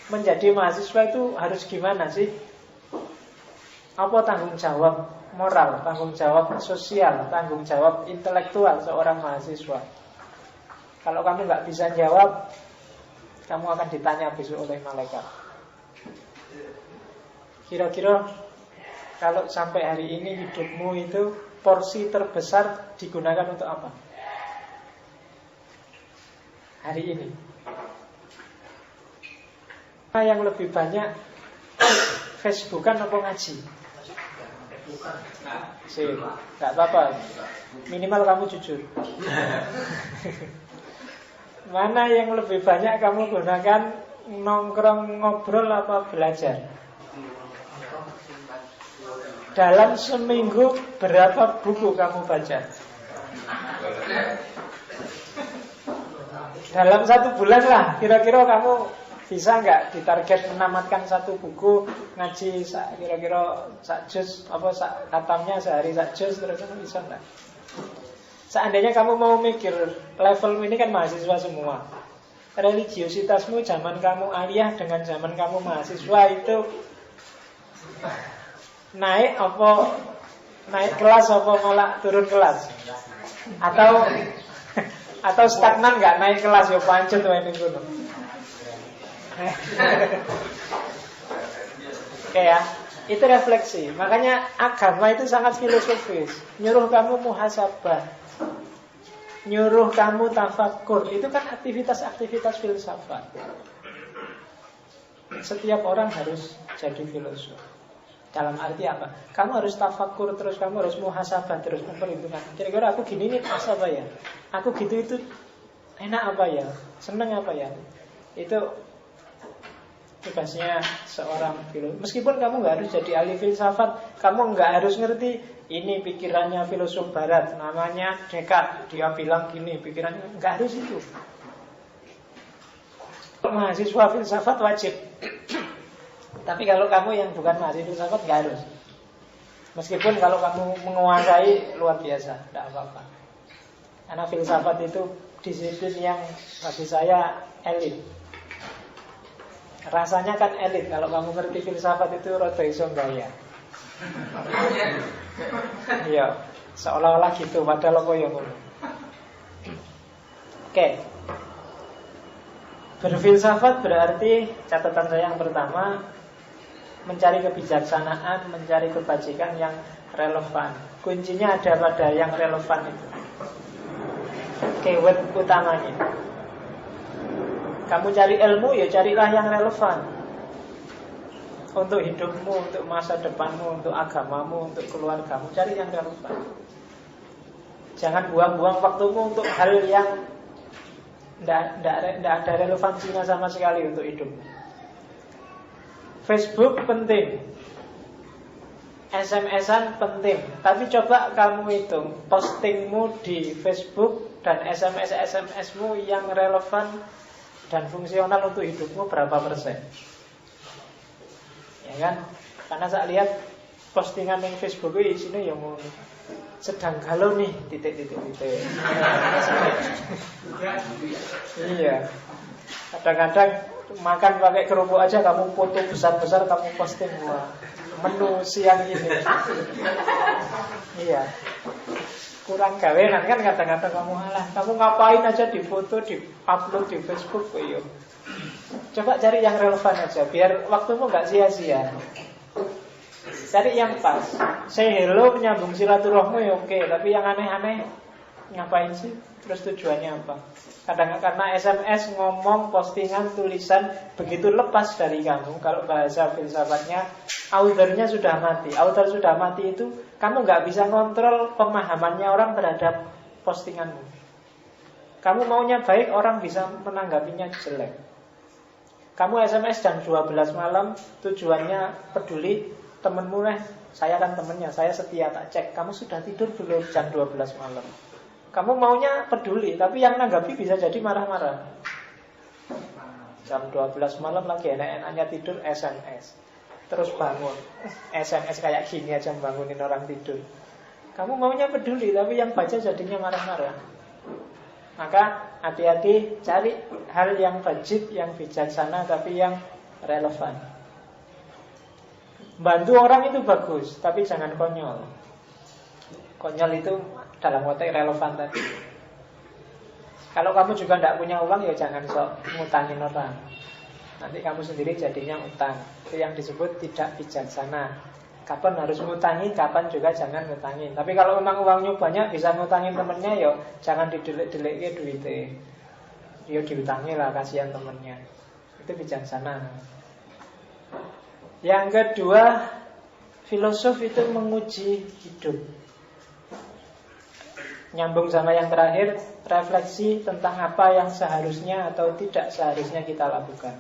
menjadi mahasiswa itu harus gimana sih? Apa tanggung jawab moral, tanggung jawab sosial, tanggung jawab intelektual seorang mahasiswa? Kalau kamu nggak bisa jawab, kamu akan ditanya besok oleh malaikat. Kira-kira kalau sampai hari ini hidupmu itu porsi terbesar digunakan untuk apa? Hari ini yang lebih banyak Facebookan apa ngaji? Sih, nggak apa-apa. Minimal kamu jujur. Mana yang lebih banyak kamu gunakan nongkrong ngobrol apa belajar? Dalam seminggu berapa buku kamu baca? Dalam 1 bulan lah, kira-kira kamu bisa nggak ditarget menamatkan 1 buku ngaji kira-kira sak juz apa sak khatamnya sehari sak juz, terus bisa nggak? Seandainya kamu mau mikir level ini kan mahasiswa semua, religiositasmu zaman kamu aliyah dengan zaman kamu mahasiswa itu naik apa naik kelas apa malah turun kelas? Atau stagnan nggak naik kelas ya pancet wae ning kono. Oke ya, itu refleksi. Makanya agama itu sangat filosofis. Nyuruh kamu muhasabah, nyuruh kamu tafakur. Itu kan aktivitas-aktivitas filsafat. Setiap orang harus jadi filosof. Dalam arti apa? Kamu harus tafakur terus, kamu harus muhasabah terus, memperhitungkan. Kira-kira aku gini ini pas apa ya? Aku gitu itu enak apa ya? Seneng apa ya? Itu tugasnya seorang filosof. Meskipun kamu nggak harus jadi ahli filsafat, kamu nggak harus ngerti ini pikirannya filosof barat, namanya Descartes, dia bilang gini, pikirannya nggak harus itu. Mahasiswa filsafat wajib. Tapi kalau kamu yang bukan mahasiswa filsafat nggak harus. Meskipun kalau kamu menguasai luar biasa, tidak apa-apa. Karena filsafat itu disiplin yang bagi saya elit. Rasanya kan elit. Kalau kamu ngerti filsafat itu rada iso gaya. Iya, seolah-olah gitu padahal kok ya ngono. Oke. Berfilsafat berarti catatan saya yang pertama mencari kebijaksanaan, mencari kebajikan yang relevan. Kuncinya ada pada yang relevan itu. Keyword utamanya. Kamu cari ilmu, ya carilah yang relevan untuk hidupmu, untuk masa depanmu, untuk agamamu, untuk keluargamu. Cari yang relevan. Jangan buang-buang waktumu untuk hal yang tidak ada relevansinya sama sekali untuk hidupmu. Facebook penting, SMS-an penting. Tapi coba kamu hitung postingmu di Facebook dan SMS-mu yang relevan dan fungsional untuk hidupmu berapa persen? Ya kan? Karena saya lihat postingan yang Facebook itu isinya yang mau sedang galau nih, titik. Iya. Kadang-kadang makan pakai kerupuk aja kamu foto besar-besar kamu posting, wah, menu siang ini. Iya. Kurang gawean kan kadang-kadang kamu kamu ngapain aja di foto, di upload di Facebook yo. Coba cari yang relevan aja biar waktumu nggak sia-sia. Cari yang pas. Say hello menyambung silaturahmi ya oke, tapi yang aneh-aneh ngapain sih? Terus tujuannya apa? Kadang karena SMS ngomong postingan tulisan begitu lepas dari kamu. Kalau bahasa filsafatnya authornya sudah mati. Author sudah mati itu kamu nggak bisa ngontrol pemahamannya orang terhadap postinganmu. Kamu maunya baik, orang bisa menanggapinya jelek. Kamu SMS jam 12 malam, tujuannya peduli temenmu saya kan temennya, saya setia tak cek. Kamu sudah tidur belum jam 12 malam? Kamu maunya peduli, tapi yang nanggapi bisa jadi marah-marah. Jam 12 malam lagi enak-enaknya tidur SMS. Terus bangun, SMS kayak gini aja bangunin orang tidur. Kamu maunya peduli, tapi yang baca jadinya marah-marah. Maka hati-hati, cari hal yang wajib, yang bijaksana, tapi yang relevan. Bantu orang itu bagus, tapi jangan konyol. Konyol itu dalam konteks relevan tadi. Kalau kamu juga tidak punya uang, ya jangan sok ngutangin orang. Nanti kamu sendiri jadinya utang. Itu yang disebut tidak bijaksana. Kapan harus ngutangi, kapan juga jangan ngutangin. Tapi kalau memang uangnya banyak, bisa ngutangin temennya, ya jangan didelik-delik duitnya. Ya diutangi lah, kasihan temennya. Itu bijaksana. Yang kedua, filosof itu menguji hidup. Nyambung sama yang terakhir, refleksi tentang apa yang seharusnya atau tidak seharusnya kita lakukan.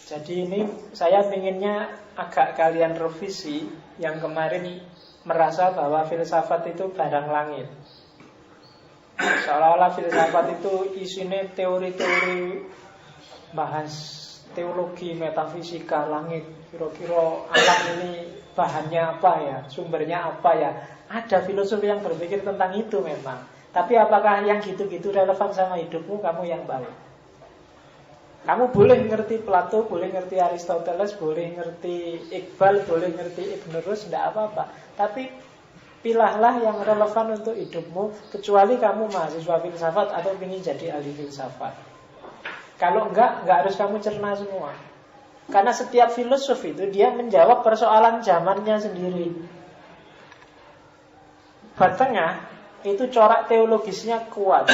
Jadi ini saya inginnya agak kalian revisi yang kemarin merasa bahwa filsafat itu barang langit. Seolah-olah filsafat itu isinya teori-teori bahas teologi, metafisika, langit. Kira-kira alam ini bahannya apa ya, sumbernya apa ya. Ada filosof yang berpikir tentang itu memang. Tapi apakah yang gitu-gitu relevan sama hidupmu, kamu yang tahu. Kamu boleh ngerti Plato, boleh ngerti Aristoteles, boleh ngerti Iqbal, boleh ngerti Ibn Rus, tidak apa-apa. Tapi pilahlah yang relevan untuk hidupmu, kecuali kamu mahasiswa filsafat atau ingin jadi ahli filsafat. Kalau enggak harus kamu cerna semua. Karena setiap filosof itu dia menjawab persoalan zamannya sendiri. Batengah itu corak teologisnya kuat.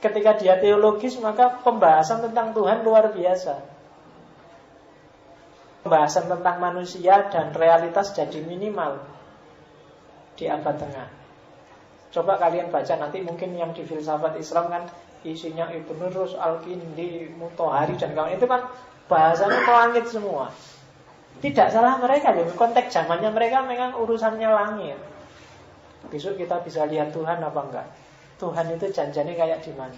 Ketika dia teologis, maka pembahasan tentang Tuhan luar biasa. Pembahasan tentang manusia dan realitas jadi minimal di abad tengah. Coba kalian baca nanti, mungkin yang di filsafat Islam kan isinya Ibn Rus, Al-Kindi, Mutahari dan kawan. Itu kan bahasanya ke langit semua. Tidak salah mereka, konteks zamannya mereka memang urusannya langit. Besok kita bisa lihat Tuhan apa enggak? Tuhan itu janjinya kayak di mana?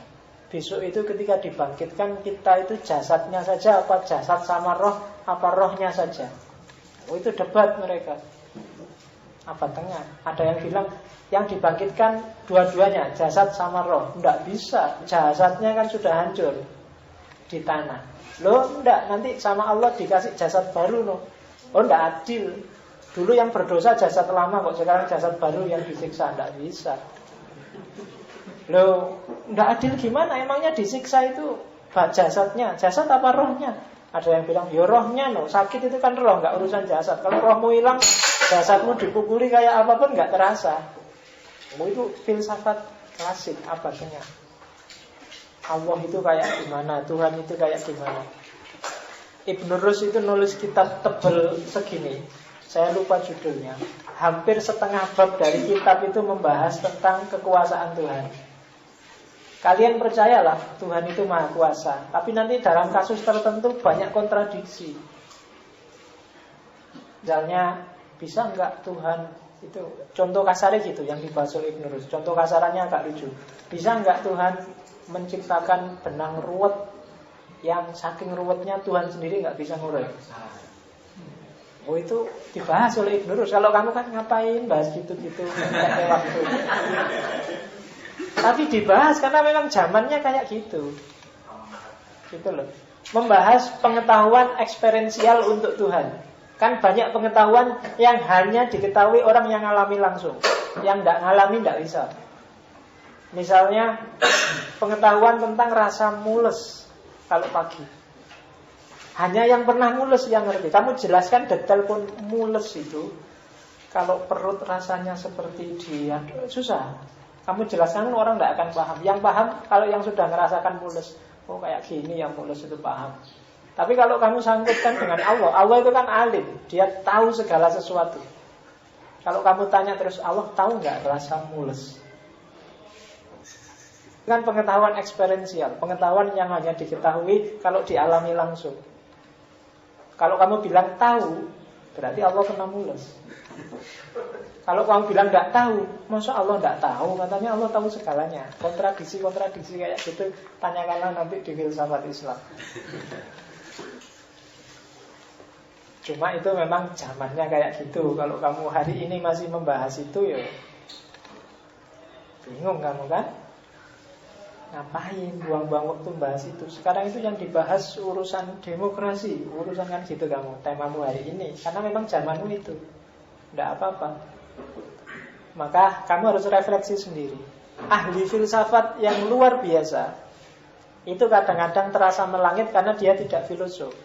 Besok itu ketika dibangkitkan, kita itu jasadnya saja apa jasad sama roh, apa rohnya saja? Oh, itu debat mereka. Abad tengah. Ada yang bilang yang dibangkitkan dua-duanya, jasad sama roh. Enggak bisa, jasadnya kan sudah hancur di tanah. Loh enggak, nanti sama Allah dikasih jasad baru loh. Oh enggak adil. Dulu yang berdosa jasad lama kok, sekarang jasad baru yang disiksa. Enggak bisa. Loh enggak adil gimana? Emangnya disiksa itu jasadnya, jasad apa rohnya? Ada yang bilang, ya rohnya loh. Sakit itu kan roh, enggak urusan jasad. Kalau rohmu hilang, jasadmu dipukuli kayak apapun enggak terasa. Oh, itu filsafat klasik abadnya. Allah itu kayak gimana, Tuhan itu kayak gimana. Ibn Rus itu nulis kitab tebel segini, saya lupa judulnya. Hampir setengah bab dari kitab itu membahas tentang kekuasaan Tuhan. Kalian percayalah Tuhan itu maha kuasa, tapi nanti dalam kasus tertentu banyak kontradiksi. Misalnya, bisa enggak Tuhan itu, contoh kasarnya gitu yang dibahas oleh Ibn Rus. Contoh kasarannya agak lucu. Bisa enggak Tuhan menciptakan benang ruwet yang saking ruwetnya Tuhan sendiri enggak bisa ngurai? Oh, itu dibahas oleh Ibn Rus. Kalau kamu kan ngapain bahas gitu-gitu pakai waktu. Tapi dibahas karena memang zamannya kayak gitu. Gitu loh. Membahas pengetahuan eksperiensial untuk Tuhan. Kan banyak pengetahuan yang hanya diketahui orang yang ngalami langsung. Yang enggak ngalami enggak bisa. Misalnya pengetahuan tentang rasa mules kalau pagi. Hanya yang pernah mules yang ngerti. Kamu jelaskan detail pun mules itu, kalau perut rasanya seperti dia, susah. Kamu jelaskan orang tidak akan paham. Yang paham kalau yang sudah merasakan mules. Oh kayak gini yang mules itu paham. Tapi kalau kamu sangkutkan dengan Allah, Allah itu kan alim, dia tahu segala sesuatu. Kalau kamu tanya terus, Allah tahu nggak rasa mules? Kan pengetahuan eksperiensial, pengetahuan yang hanya diketahui kalau dialami langsung. Kalau kamu bilang tahu, berarti Allah kena mules. Kalau kamu bilang nggak tahu, masa Allah nggak tahu? Katanya Allah tahu segalanya. Kontradiksi kayak gitu, tanyakanlah nanti di filsafat Islam. Cuma itu memang zamannya kayak gitu. Kalau kamu hari ini masih membahas itu, ya bingung kamu kan? Ngapain buang-buang waktu bahas itu? Sekarang itu yang dibahas urusan demokrasi, urusan kan gitu kamu, temamu hari ini. Karena memang zamanmu itu. Tidak apa-apa. Maka kamu harus refleksi sendiri. Ahli filsafat yang luar biasa itu kadang-kadang terasa melangit karena dia tidak filosof.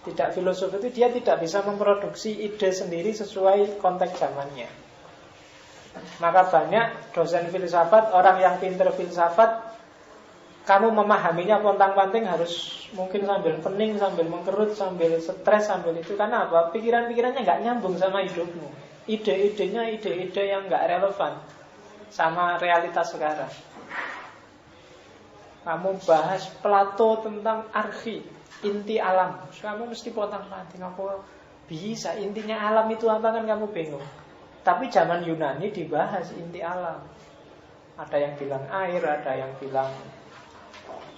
Tidak filosof itu dia tidak bisa memproduksi ide sendiri sesuai konteks zamannya. Maka banyak dosen filsafat, orang yang pinter filsafat, kamu memahaminya pontang-panting harus mungkin sambil pening, sambil mengkerut, sambil stres, sambil itu. Karena apa? Pikiran-pikirannya nggak nyambung sama hidupmu. Ide-idenya ide-ide yang nggak relevan sama realitas sekarang. Kamu bahas Plato tentang archi, inti alam, kamu mesti pontang-panting. Apa bisa intinya alam itu apa, kan kamu bingung. Tapi zaman Yunani dibahas inti alam. Ada yang bilang air, ada yang bilang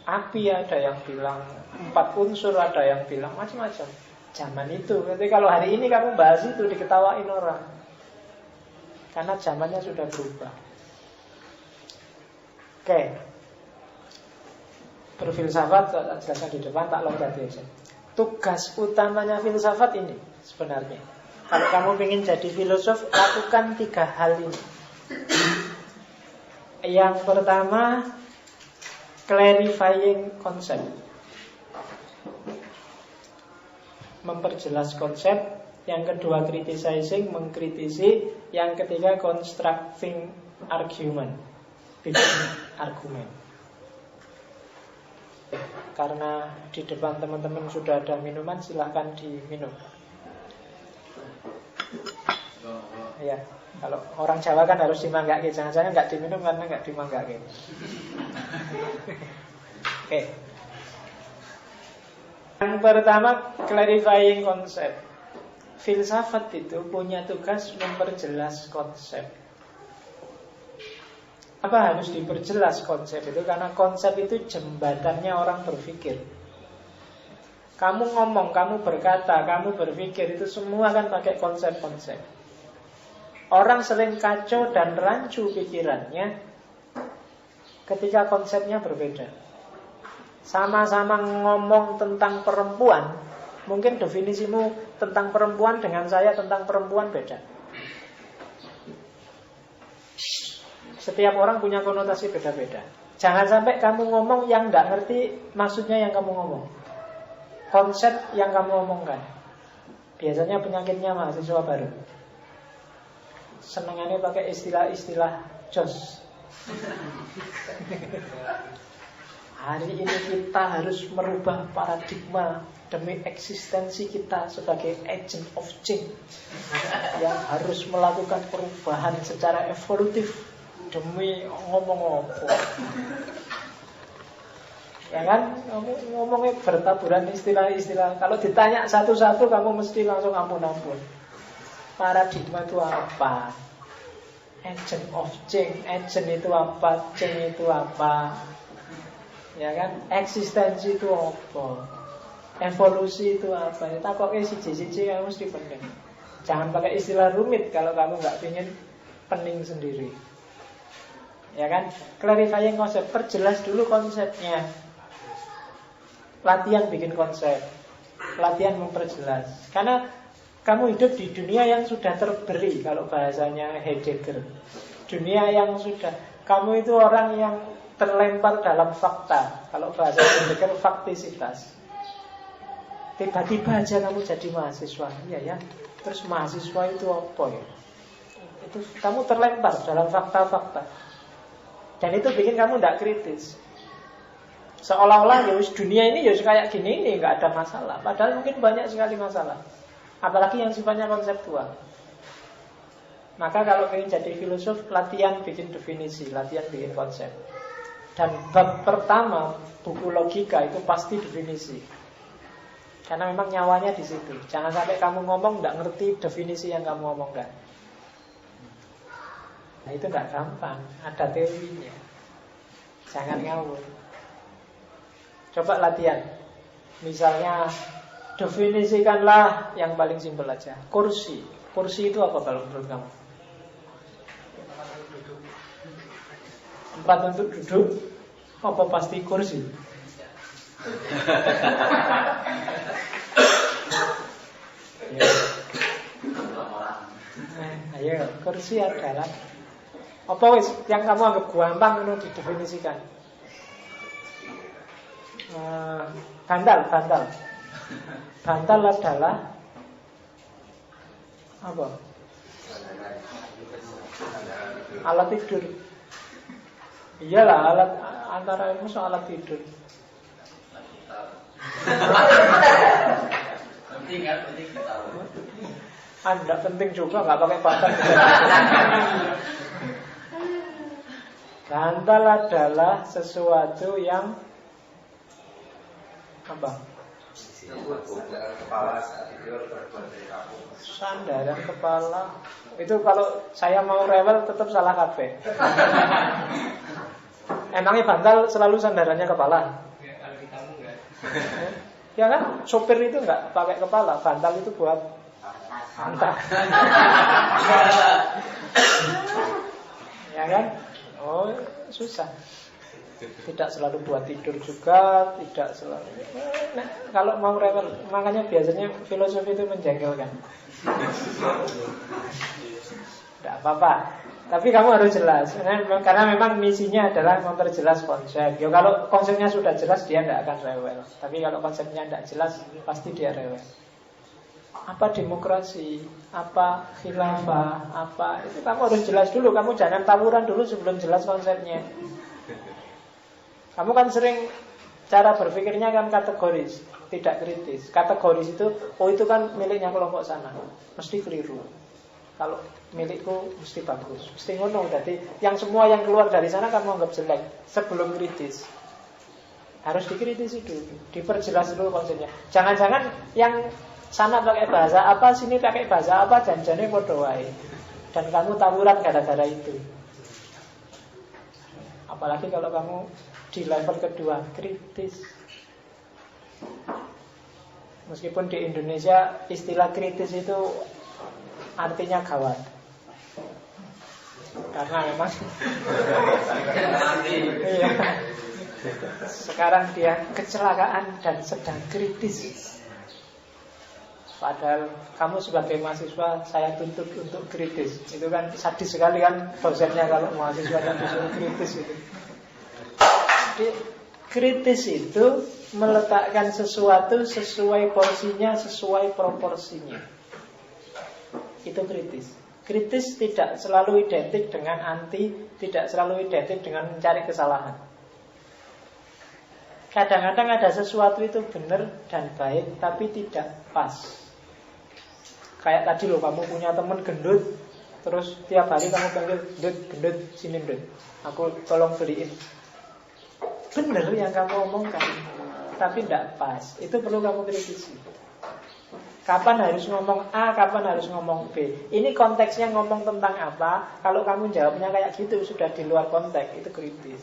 api, ada yang bilang 4 unsur, ada yang bilang macam-macam. Zaman itu. Jadi kalau hari ini kamu bahas itu diketawain orang. Karena zamannya sudah berubah. Oke. Berfilsafat, jelaskan di depan, tak lompat aja. Tugas utamanya filsafat ini sebenarnya. Kalau kamu ingin jadi filosof, lakukan 3 hal ini. Yang pertama, clarifying konsep. Memperjelas konsep. Yang kedua, criticizing, mengkritisi. Yang ketiga, constructing argument, bikin argumen. Karena di depan teman-teman sudah ada minuman, silahkan diminum. Ya, kalau orang Jawa kan harus dimanggake, jangan-jangan nggak diminum karena nggak dimanggake. Oke. Yang pertama, clarifying konsep. Filsafat itu punya tugas memperjelas konsep. Apa harus diperjelas konsep itu? Karena konsep itu jembatannya orang berpikir. Kamu ngomong, kamu berkata, kamu berpikir, itu semua kan pakai konsep-konsep. Orang sering kacau dan rancu pikirannya ketika konsepnya berbeda. Sama-sama ngomong tentang perempuan, mungkin definisimu tentang perempuan dengan saya tentang perempuan beda. Setiap orang punya konotasi beda-beda. Jangan sampai kamu ngomong yang gak ngerti maksudnya yang kamu ngomong, konsep yang kamu omongkan. Biasanya penyakitnya mahasiswa baru, senengannya pakai istilah-istilah jos. Hari ini kita harus merubah paradigma demi eksistensi kita sebagai agent of change yang harus melakukan perubahan secara evolutif demi ngomong apa. Ya kan, kamu ngomongnya bertaburan istilah-istilah. Kalau ditanya satu-satu kamu mesti langsung ampun-ampun. Paradigma itu apa? Agent of change, agent itu apa? Change itu apa? Ya kan, eksistensi itu apa? Evolusi itu apa? Ya, takoknya siji-siji kamu mesti pening. Jangan pakai istilah rumit kalau kamu nggak ingin pening sendiri. Ya kan, clarifying konsep, perjelas dulu konsepnya. Latihan bikin konsep, latihan memperjelas. Karena kamu hidup di dunia yang sudah terberi, kalau bahasanya Heidegger. Dunia yang sudah, kamu itu orang yang terlempar dalam fakta. Kalau bahasa Heidegger, faktisitas. Tiba-tiba aja kamu jadi mahasiswa, iya ya. Terus mahasiswa itu apa ya? Itu kamu terlempar dalam fakta-fakta. Dan itu bikin kamu tidak kritis. Seolah-olah ya dunia ini ya kayak gini nih, nggak ada masalah. Padahal mungkin banyak sekali masalah. Apalagi yang sifatnya konseptual. Maka kalau ingin jadi filosof, latihan bikin definisi, latihan bikin konsep. Dan bab pertama buku logika itu pasti definisi. Karena memang nyawanya di situ. Jangan sampai kamu ngomong nggak ngerti definisi yang kamu omongkan. Nah itu nggak gampang, ada teorinya. Jangan ngawur. Coba latihan. Misalnya definisikanlah yang paling simpel aja. Kursi. Kursi itu apa kalau menurut kamu? tempat untuk duduk apa pasti kursi? Ya. Ayo, kursi adalah apa wis yang kamu anggap gampang untuk didefinisikan? Bantal adalah apa? Alat tidur. Iyalah, alat antara ilmu soal alat tidur. Penting kan, penting kita tahu. Anda penting juga nggak pakai bantal. Bantal adalah sesuatu yang apa? Sandaran kepala. Itu kalau saya mau rewel tetap salah kafe. Emangnya bantal selalu sandarannya kepala? Kalau di kamu enggak. Ya kan, sopir itu nggak pakai kepala. Bantal itu buat hantar. Ya kan? Oh, susah. Tidak selalu buat tidur juga, tidak selalu. Nah, kalau mau rewel, makanya biasanya filosofi itu menjengkelkan. Tidak apa-apa. Tapi kamu harus jelas, karena memang misinya adalah memperjelas konsep. Ya kalau konsepnya sudah jelas dia tidak akan rewel. Tapi kalau konsepnya tidak jelas, pasti dia rewel. Apa demokrasi, apa khilafah, apa itu kamu harus jelas dulu. Kamu jangan tawuran dulu sebelum jelas konsepnya. Kamu kan sering cara berpikirnya kan kategoris, tidak kritis. Kategoris itu, oh itu kan miliknya kelompok sana, mesti keliru. Kalau milikku mesti bagus, mesti ngono. Jadi yang semua yang keluar dari sana kamu anggap jelek sebelum kritis. Harus dikritisi dulu, diperjelas dulu konsepnya. Jangan-jangan yang sana pakai bahasa apa, sini pakai bahasa apa, janjane padha wae. Dan kamu tawuran gara-gara itu. Apalagi kalau kamu di level kedua, kritis. Meskipun di Indonesia istilah kritis itu artinya gawat. Karena memang iya. Sekarang dia kecelakaan dan sedang kritis. Padahal kamu sebagai mahasiswa saya tuntut untuk kritis. Itu kan sadis sekali kan dosennya kalau mahasiswanya disuruh kritis itu. Jadi kritis itu meletakkan sesuatu sesuai porsinya, sesuai proporsinya. Itu kritis. Kritis tidak selalu identik dengan anti, tidak selalu identik dengan mencari kesalahan. Kadang-kadang ada sesuatu itu benar dan baik, tapi tidak pas. Kayak tadi loh, kamu punya teman gendut, terus tiap hari kamu panggil, gendut, sini gendut, aku tolong beliin. Benar yang kamu omongkan, tapi tidak pas. Itu perlu kamu kritisi. Kapan harus ngomong A, kapan harus ngomong B. Ini konteksnya ngomong tentang apa. Kalau kamu jawabnya kayak gitu, sudah di luar konteks, itu kritis.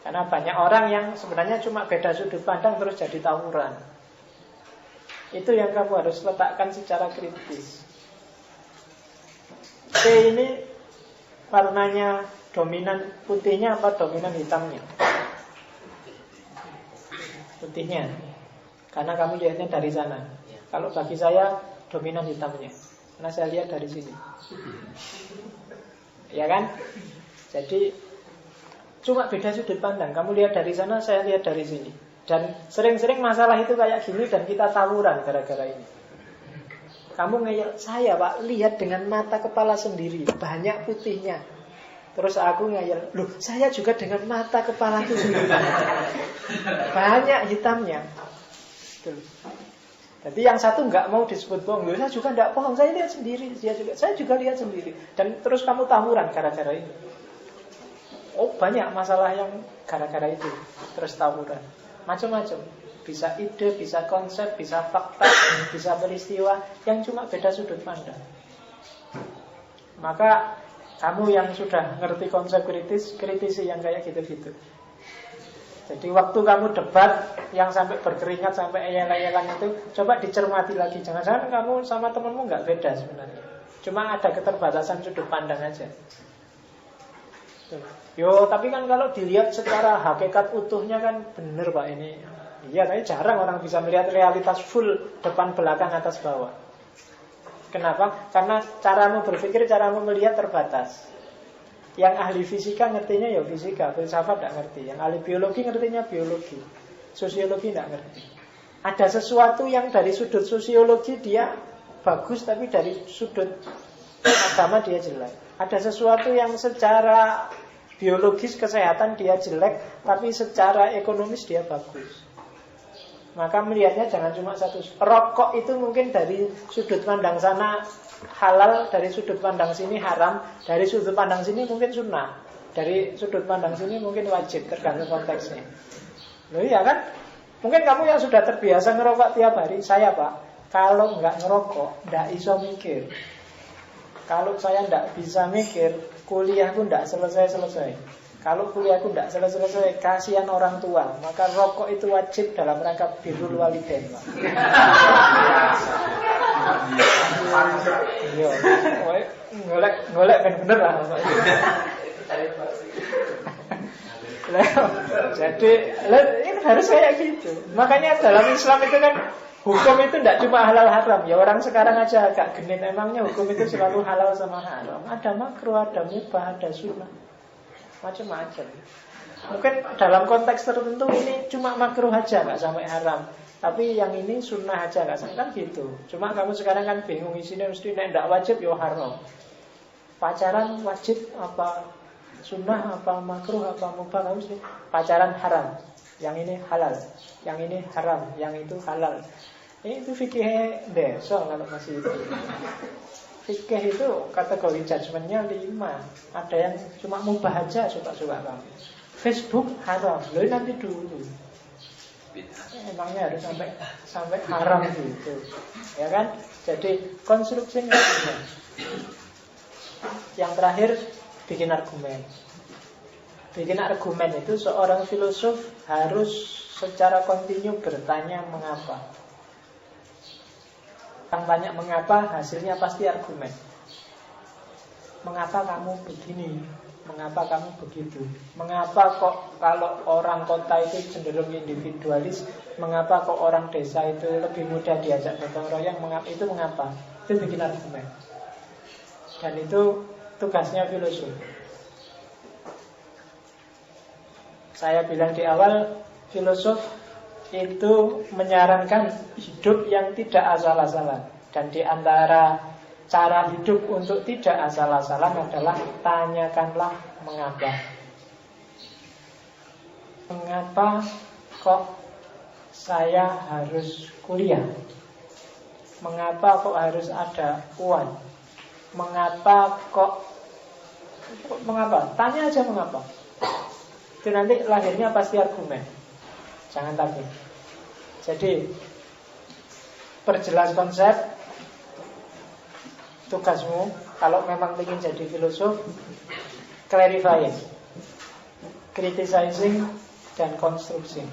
Karena banyak orang yang sebenarnya cuma beda sudut pandang terus jadi tawuran. Itu yang kamu harus letakkan secara kritis. C ini warnanya dominan putihnya apa dominan hitamnya? Putihnya. Karena kamu lihatnya dari sana. Kalau bagi saya dominan hitamnya. Karena saya lihat dari sini. Ya kan? Jadi cuma beda sudut pandang. Kamu lihat dari sana, saya lihat dari sini. Dan sering-sering masalah itu kayak gini dan kita tawuran gara-gara ini. Kamu ngeyel, saya pak lihat dengan mata kepala sendiri, banyak putihnya. Terus aku ngeyel, loh saya juga dengan mata kepala itu sendiri, banyak hitamnya. Tuh. Jadi yang satu nggak mau disebut bohong, loh saya juga nggak bohong, saya lihat sendiri, saya juga lihat sendiri. Dan terus kamu tawuran gara-gara ini. Oh banyak masalah yang gara-gara itu terus tawuran. Macam-macam. Bisa ide, bisa konsep, bisa fakta, bisa peristiwa yang cuma beda sudut pandang. Maka kamu yang sudah ngerti konsep kritis, kritisi yang kayak gitu-gitu. Jadi waktu kamu debat yang sampai berkeringat, sampai eyel-eyelan itu, coba dicermati lagi. Jangan-jangan kamu sama temenmu nggak beda sebenarnya. Cuma ada keterbatasan sudut pandang aja. Yo, tapi kan kalau dilihat secara hakikat utuhnya kan bener Pak ini. Iya, tapi jarang orang bisa melihat realitas full depan belakang atas bawah. Kenapa? Karena caramu berpikir, caramu melihat terbatas. Yang ahli fisika ngertinya ya fisika, filsafat tidak ngerti. Yang ahli biologi ngertinya biologi, sosiologi tidak ngerti. Ada sesuatu yang dari sudut sosiologi dia bagus, tapi dari sudut agama dia jelek. Ada sesuatu yang secara biologis kesehatan dia jelek, tapi secara ekonomis dia bagus. Maka melihatnya jangan cuma satu. Rokok itu mungkin dari sudut pandang sana halal, dari sudut pandang sini haram, dari sudut pandang sini mungkin sunnah, dari sudut pandang sini mungkin wajib, tergantung konteksnya. Loh iya kan? Mungkin kamu yang sudah terbiasa ngerokok tiap hari. Saya Pak, kalau nggak ngerokok nggak iso mikir. Kalau saya nggak bisa mikir, kuliahku nggak selesai-selesai. Kalau kuliahku tidak selesai-selesai, kasihan orang tua. Maka rokok itu wajib dalam rangka birrul walidain. Iya, golek kan bener lah. Jadi ini harus kayak gitu. Makanya dalam Islam itu kan hukum itu tidak cuma halal haram. Ya orang sekarang aja agak genit. Emangnya hukum itu selalu halal sama haram. Ada makruh, ada mubah, ada sunnah, macam-macam. Mungkin dalam konteks tertentu ini cuma makruh aja, nggak sampai haram. Tapi yang ini sunnah aja, nggak sampai, kan gitu. Cuma kamu sekarang kan bingung isinya, mesti tidak wajib ya haram. Pacaran wajib apa sunnah, apa makruh, apa mubah, kamu mesti pacaran haram. Yang ini halal, yang ini haram, yang itu halal. Itu fikih desa kalau masih itu. Fikih itu kategori judgementnya 5. Ada yang cuma mubah aja, suka-suka kamu. Facebook haram, loh nanti dulu. Emangnya harus sampai haram gitu, ya kan? Jadi konstruksinya juga. Yang terakhir bikin argumen. Bikin argumen itu seorang filosof harus secara kontinu bertanya mengapa. Tanya mengapa, hasilnya pasti argumen. Mengapa kamu begini? Mengapa kamu begitu? Mengapa kok kalau orang kota itu cenderung individualis? Mengapa kok orang desa itu lebih mudah diajak gotong royong? Itu mengapa? Itu bikin argumen. Dan itu tugasnya filosof. Saya bilang di awal, filosof itu menyarankan hidup yang tidak asal-asalan. Dan di antara cara hidup untuk tidak asal-asalan adalah tanyakanlah mengapa. Mengapa kok saya harus kuliah? Mengapa kok harus ada uang? Mengapa kok mengapa? Tanya aja mengapa. Itu nanti lahirnya pasti argumen. Jangan takut. Jadi perjelas konsep. Tugasmu kalau memang ingin jadi filosof, clarifying, criticizing, dan konstruksi.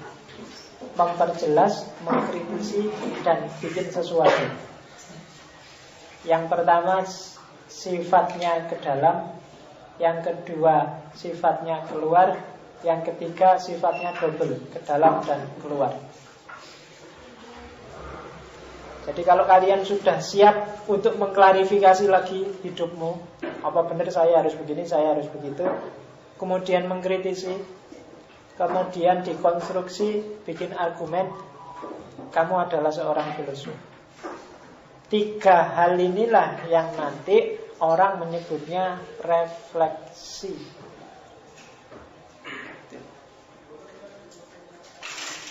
Memperjelas, mengkritisi, dan bikin sesuatu. Yang pertama sifatnya ke dalam, yang kedua sifatnya keluar, yang ketiga sifatnya double, ke dalam dan keluar. Jadi kalau kalian sudah siap untuk mengklarifikasi lagi hidupmu, apa benar saya harus begini, saya harus begitu, kemudian mengkritisi, kemudian dikonstruksi, bikin argumen, kamu adalah seorang filosof. 3 hal inilah yang nanti orang menyebutnya refleksi.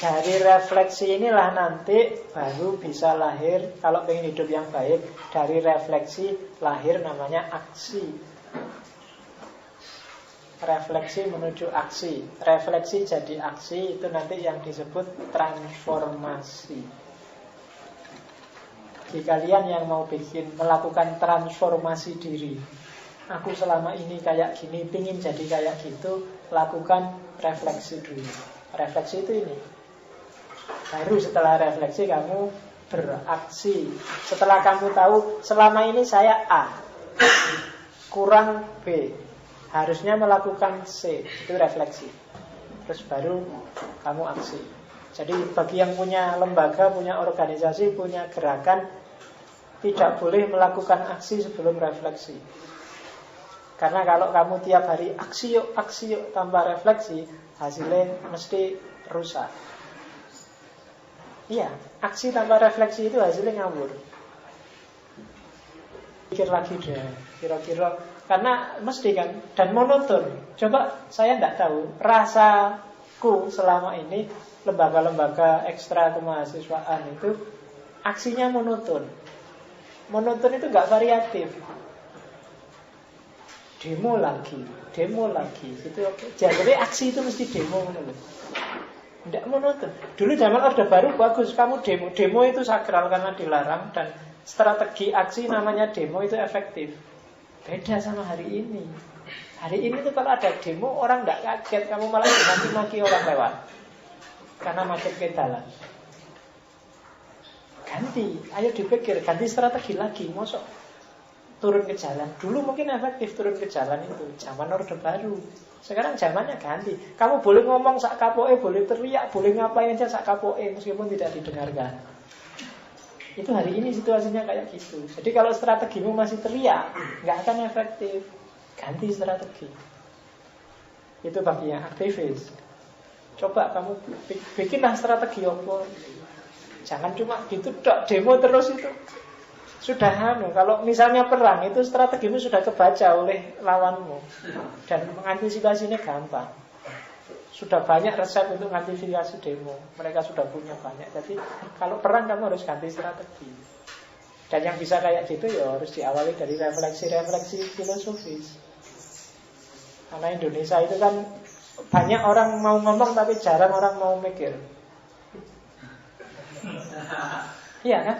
Dari refleksi inilah nanti baru bisa lahir, kalau pengen hidup yang baik, dari refleksi lahir namanya aksi. Refleksi menuju aksi. Refleksi jadi aksi, itu nanti yang disebut transformasi. Bagi kalian yang mau melakukan transformasi diri, aku selama ini kayak gini, pingin jadi kayak gitu, lakukan refleksi dulu. Refleksi itu ini. Baru setelah refleksi kamu beraksi. Setelah kamu tahu selama ini saya A kurang B, harusnya melakukan C, itu refleksi. Terus baru kamu aksi. Jadi bagi yang punya lembaga, punya organisasi, punya gerakan, tidak boleh melakukan aksi sebelum refleksi. Karena kalau kamu tiap hari aksi yuk tanpa refleksi, hasilnya mesti rusak. Iya, aksi tanpa refleksi itu hasilnya ngawur. Pikir lagi deh, kira-kira. Karena mesti kan, dan monoton. Coba saya tidak tahu, rasaku selama ini lembaga-lembaga ekstra kemahasiswaan itu aksinya monoton. Monoton itu gak variatif. Demo lagi gitu. Jadi aksi itu mesti demo. Tidak monoton. Dulu zaman Orde Baru bagus, kamu demo itu sakral karena dilarang. Dan strategi aksi namanya demo itu efektif. Beda sama hari ini. Hari ini tuh kalau ada demo orang tidak kaget, kamu malah maki-maki orang lewat karena macet ke jalan. Ganti, ayo dipikir, ganti strategi lagi. Mosok turun ke jalan. Dulu mungkin efektif turun ke jalan itu zaman Orde Baru. Sekarang zamannya ganti. Kamu boleh ngomong sak kapoke, boleh teriak, boleh ngapain aja sak kapoke meskipun tidak didengarkan. Itu hari ini situasinya kayak gitu. Jadi kalau strategimu masih teriak, nggak akan efektif. Ganti strategi. Itu bagi yang aktivis. Coba kamu bikinlah strategi apa. Jangan cuma gitu dok, demo terus itu. Sudah kalau misalnya perang itu strategimu sudah kebaca oleh lawanmu. Dan mengantisipasinya gampang. Sudah banyak resep untuk mengantisipasi demo. Mereka sudah punya banyak. Jadi kalau perang kamu harus ganti strategi. Dan yang bisa kayak gitu ya harus diawali dari refleksi-refleksi filosofis. Karena Indonesia itu kan banyak orang mau ngomong tapi jarang orang mau mikir. Iya kan?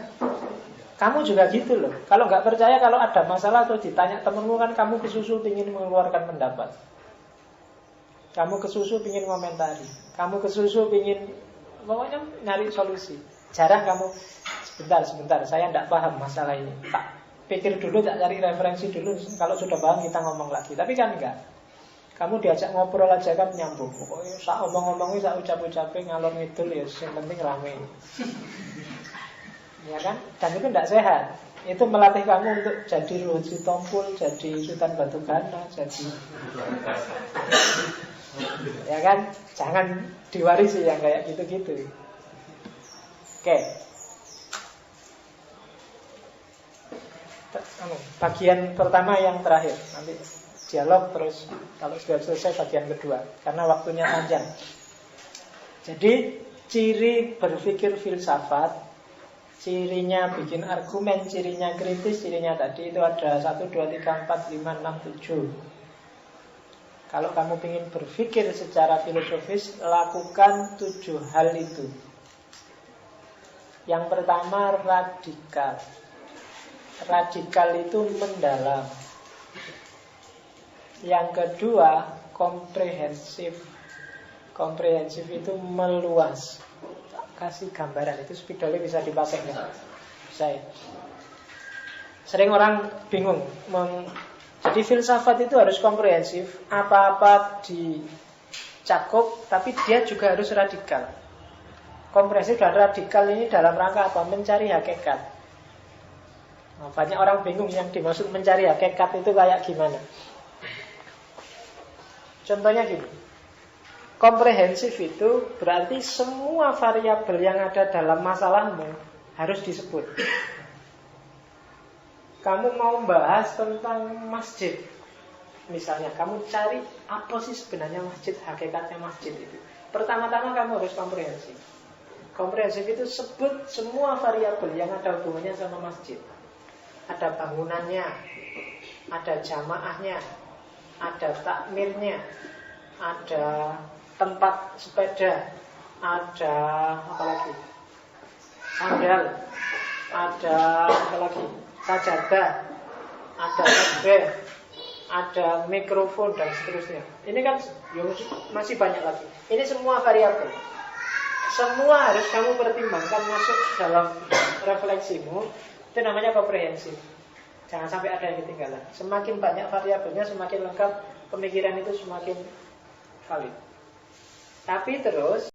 Kamu juga gitu loh. Kalau nggak percaya, kalau ada masalah atau ditanya temenmu kan kamu kesusu ingin mengeluarkan pendapat. Kamu kesusu ingin komentari. Kamu kesusu ingin pokoknya nyari solusi. Jarang kamu sebentar, saya tidak paham masalah ini. Tak pikir dulu, tak cari referensi dulu. Kalau sudah paham kita ngomong lagi. Tapi kan enggak. Kamu diajak ngobrol aja kan nyambung. Pokoknya sak omong-omongnya, sak ucap-ucapnya ngalor ngidul ya, yang penting rame. Ya kan? Dan itu tidak sehat. Itu melatih kamu untuk jadi Luhut Sitompul, jadi Sultan Batu Gana, jadi ya kan? Jangan diwarisi yang kayak gitu-gitu. Oke. Bagian pertama yang terakhir. Nanti dialog terus. Kalau sudah selesai bagian kedua, karena waktunya panjang. Jadi ciri berpikir filsafat, cirinya bikin argumen, cirinya kritis, cirinya tadi itu ada 1, 2, 3, 4, 5, 6, 7. Kalau kamu ingin berpikir secara filosofis, lakukan 7 hal itu. Yang pertama radikal. Radikal itu mendalam. Yang kedua komprehensif. Komprehensif itu meluas. Kasih gambaran, itu spidolnya bisa dipakai nggak? Bisa ya? Sering orang bingung jadi filsafat itu harus komprehensif. Apa-apa dicakup, tapi dia juga harus radikal. Komprehensif dan radikal ini dalam rangka apa? Mencari hakikat. Nah, banyak orang bingung yang dimaksud mencari hakikat itu kayak gimana. Contohnya gini, komprehensif itu berarti semua variabel yang ada dalam masalahmu harus disebut. Kamu mau bahas tentang masjid, misalnya kamu cari apa sih sebenarnya masjid, hakikatnya masjid itu. Pertama-tama kamu harus komprehensif. Komprehensif itu sebut semua variabel yang ada hubungannya sama masjid. Ada bangunannya, ada jamaahnya, ada takmirnya, ada tempat sepeda, ada apa lagi? Sandal, ada apa lagi? Sajadah, ada tabel, ada mikrofon dan seterusnya. Ini kan ya, masih banyak lagi. Ini semua variabel. Semua harus kamu pertimbangkan masuk dalam refleksimu. Itu namanya komprehensif. Jangan sampai ada yang ketinggalan. Semakin banyak variabelnya, semakin lengkap pemikiran itu semakin valid. Tapi terus